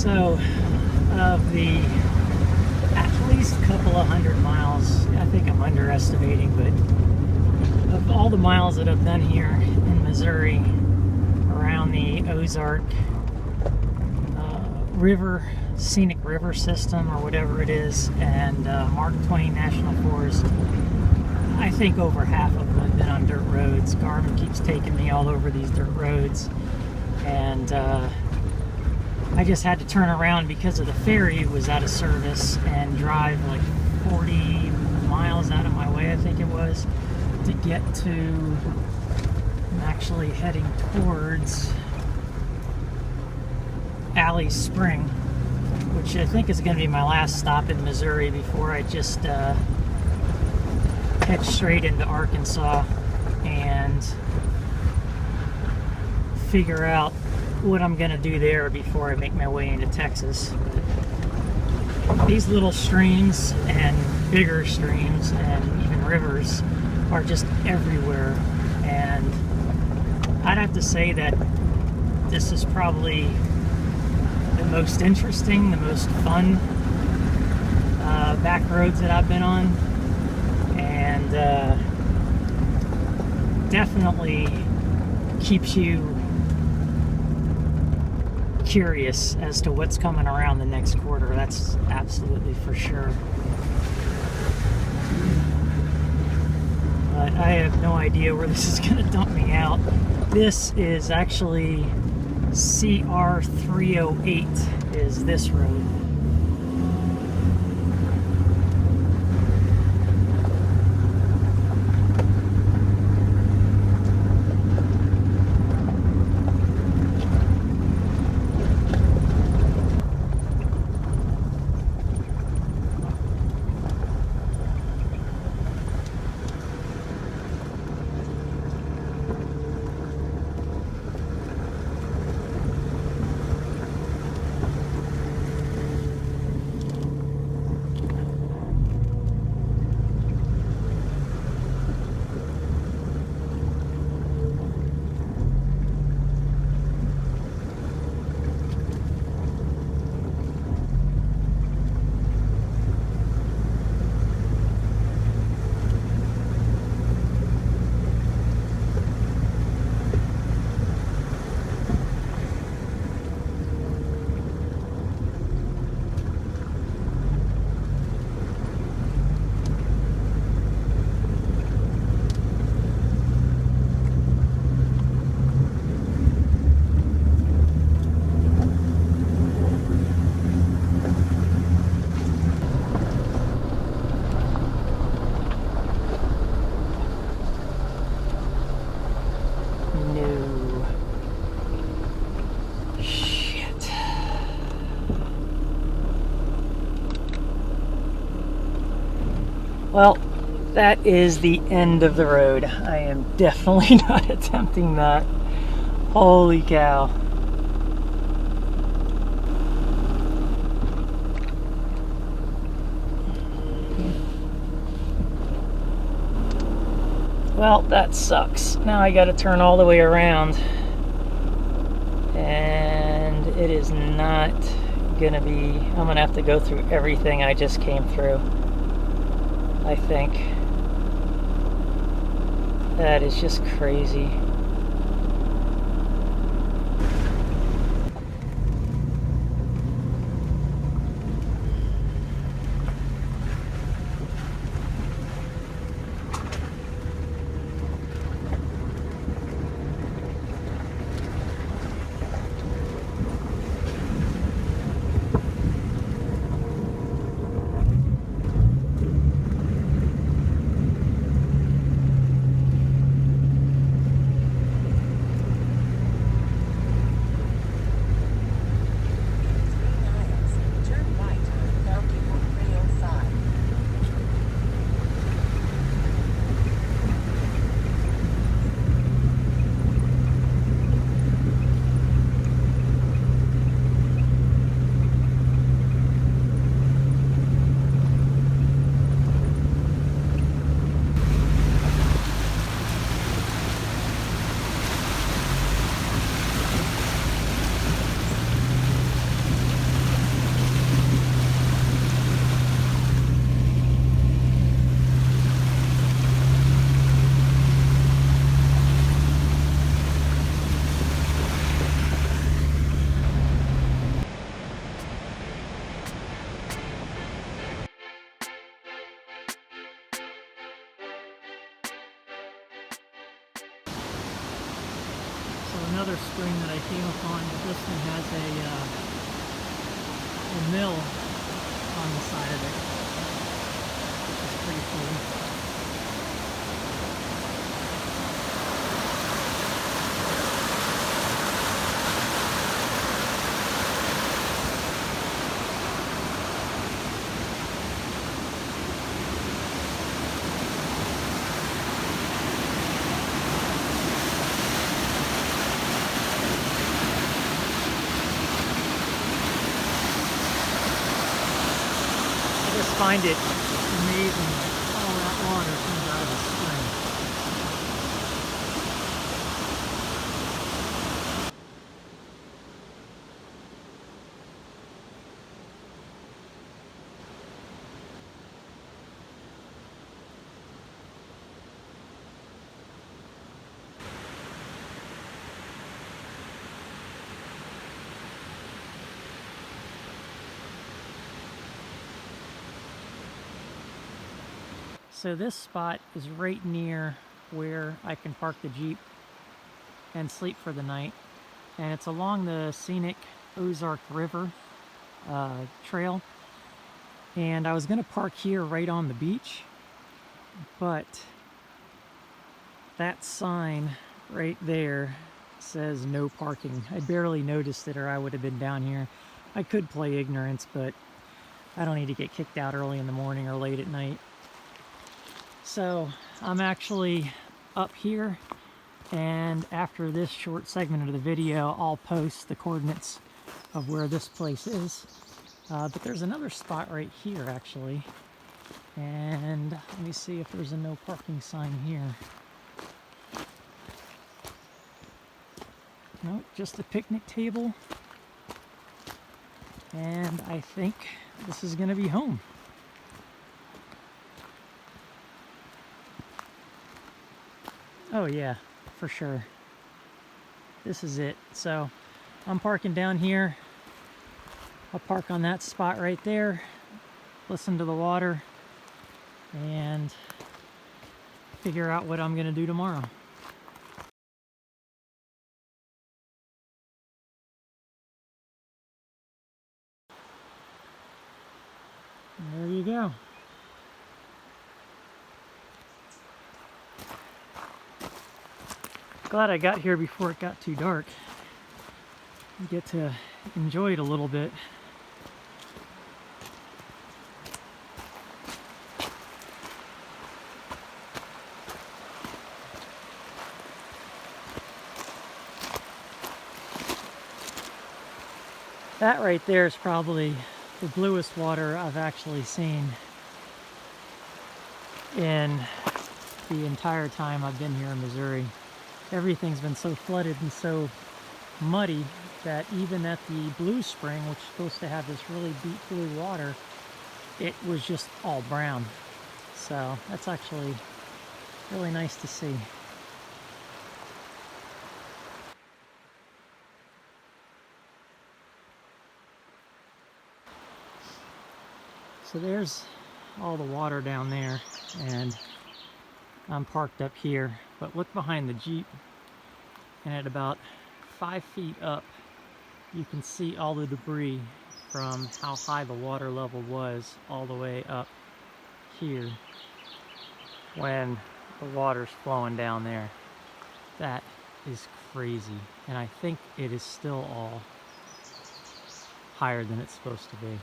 So, of the at least a couple of 100 miles, I think I'm underestimating, but of all the miles that I've done here in Missouri around the Ozark river, scenic river system or whatever it is, and Mark Twain National Forest, I think over half of them have been on dirt roads. Garmin keeps taking me all over these dirt roads, and I just had to turn around because of the ferry was out of service and drive like 40 miles out of my way, I think it was, to get to, I'm actually heading towards Alley Spring, which I think is going to be my last stop in Missouri before I just head straight into Arkansas and figure out what I'm going to do there before I make my way into Texas. But these little streams and bigger streams and even rivers are just everywhere, and I'd have to say that this is probably the most interesting, the most fun back roads that I've been on, and definitely keeps you curious as to what's coming around the next quarter. That's absolutely for sure. But I have no idea where this is going to dump me out. This is actually CR 308 is this road. Well, that is the end of the road. I am definitely not attempting that. Holy cow. Well, that sucks. Now I gotta turn all the way around. And it is not gonna be, I'm gonna have to go through everything I just came through, I think. That is just crazy. another spring that I came upon, but this one has a mill on the side of it, which is pretty cool. I find it amazing that all that water comes out of the spring. So this spot is right near where I can park the Jeep and sleep for the night. And it's along the scenic Ozark River trail. And I was going to park here right on the beach, but that sign right there says no parking. I barely noticed it, or I would have been down here. I could play ignorance, but I don't need to get kicked out early in the morning or late at night. So I'm actually up here, and after this short segment of the video, I'll post the coordinates of where this place is. But there's another spot right here actually, and let me see if there's a no parking sign here. Nope, just a picnic table, and I think this is gonna be home. Oh yeah, for sure. This is it. So I'm parking down here. I'll park on that spot right there, listen to the water, and figure out what I'm gonna do tomorrow. And there you go. Glad I got here before it got too dark. You get to enjoy it a little bit. That right there is probably the bluest water I've actually seen in the entire time I've been here in Missouri. Everything's been so flooded and so muddy that even at the Blue Spring, which is supposed to have this really deep blue water, it was just all brown. So that's actually really nice to see. So there's all the water down there, and I'm parked up here, but look behind the Jeep, and at about 5 feet up you can see all the debris from how high the water level was all the way up here when the water's flowing down there. That is crazy, and I think it is still all higher than it's supposed to be.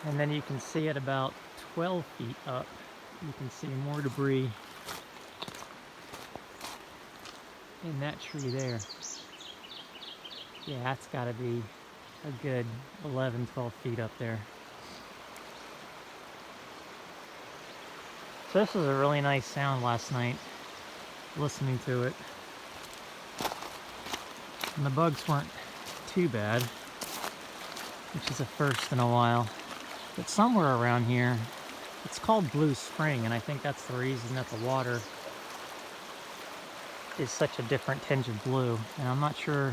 And then you can see at about 12 feet up, you can see more debris in that tree there. Yeah, that's got to be a good 11, 12 feet up there. So this was a really nice sound last night, listening to it. And the bugs weren't too bad, which is a first in a while. But somewhere around here, it's called Blue Spring, and I think that's the reason that the water is such a different tinge of blue. And I'm not sure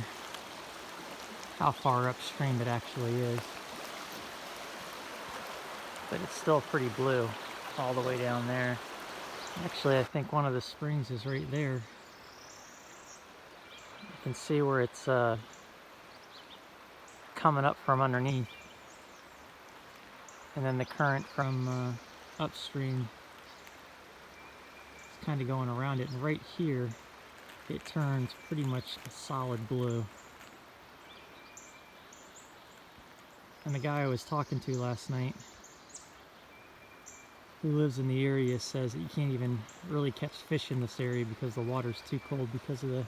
how far upstream it actually is, but it's still pretty blue all the way down there. Actually, I think one of the springs is right there. You can see where it's coming up from underneath. And then the current from upstream is kind of going around it. And right here, it turns pretty much a solid blue. And the guy I was talking to last night, who lives in the area, says that you can't even really catch fish in this area because the water's too cold because of the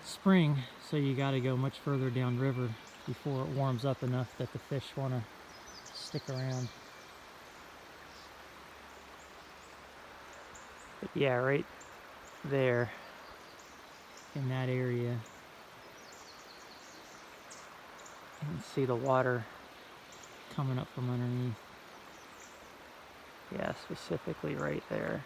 spring, so you got to go much further downriver before it warms up enough that the fish want to stick around. But yeah, right there in that area, you can see the water coming up from underneath. Yeah, specifically right there.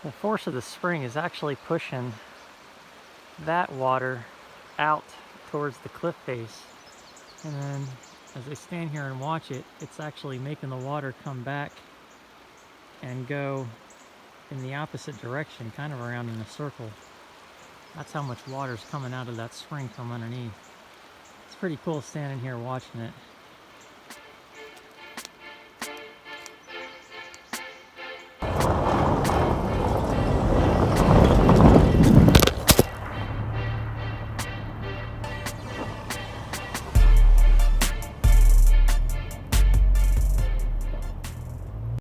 The force of the spring is actually pushing that water out towards the cliff face. And then as I stand here and watch it, it's actually making the water come back and go in the opposite direction, kind of around in a circle. That's how much water is coming out of that spring from underneath. It's pretty cool standing here watching it.